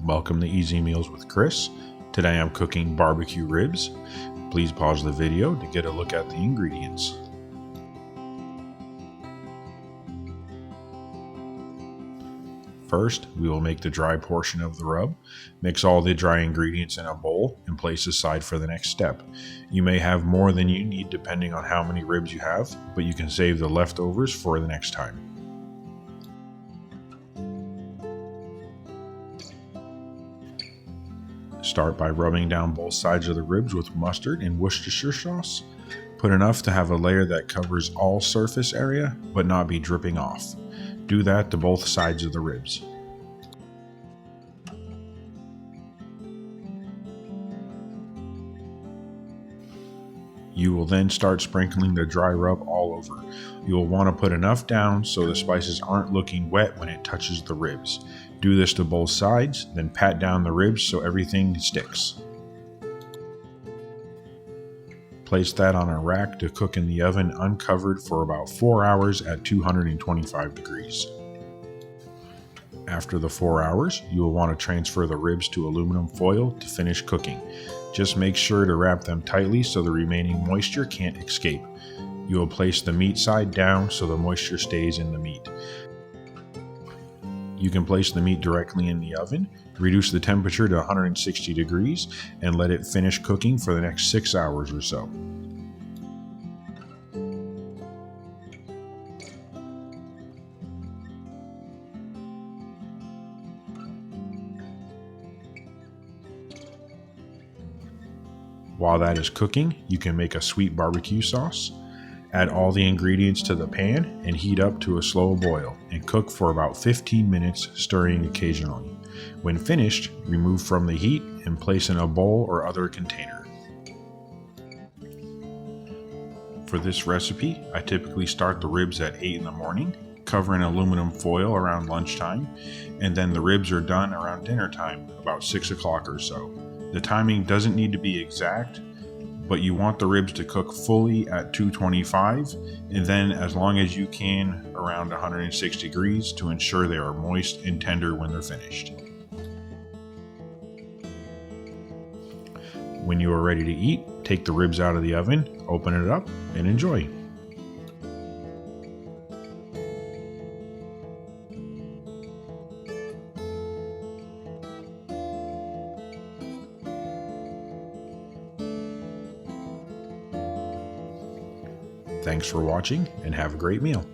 Welcome to Easy Meals with Chris. Today I'm cooking barbecue ribs. Please pause the video to get a look at the ingredients. First, we will make the dry portion of the rub. Mix all the dry ingredients in a bowl and place aside for the next step. You may have more than you need depending on how many ribs you have, but you can save the leftovers for the next time. Start by rubbing down both sides of the ribs with mustard and Worcestershire sauce. Put enough to have a layer that covers all surface area, but not be dripping off. Do that to both sides of the ribs. You will then start sprinkling the dry rub all over. You will want to put enough down so the spices aren't looking wet when it touches the ribs. Do this to both sides, then pat down the ribs so everything sticks. Place that on a rack to cook in the oven uncovered for about 4 hours at 225 degrees. After the 4 hours, you will want to transfer the ribs to aluminum foil to finish cooking. Just make sure to wrap them tightly so the remaining moisture can't escape. You will place the meat side down so the moisture stays in the meat. You can place the meat directly in the oven, reduce the temperature to 160 degrees, and let it finish cooking for the next 6 hours or so. While that is cooking, you can make a sweet barbecue sauce. Add all the ingredients to the pan and heat up to a slow boil and cook for about 15 minutes, stirring occasionally. When finished, remove from the heat and place in a bowl or other container. For this recipe, I typically start the ribs at 8 in the morning, cover in aluminum foil around lunchtime, and then the ribs are done around dinner time, about 6 o'clock or so. The timing doesn't need to be exact, but you want the ribs to cook fully at 225 and then as long as you can around 106 degrees to ensure they are moist and tender when they're finished. When you are ready to eat, take the ribs out of the oven, open it up, and enjoy. Thanks for watching and have a great meal.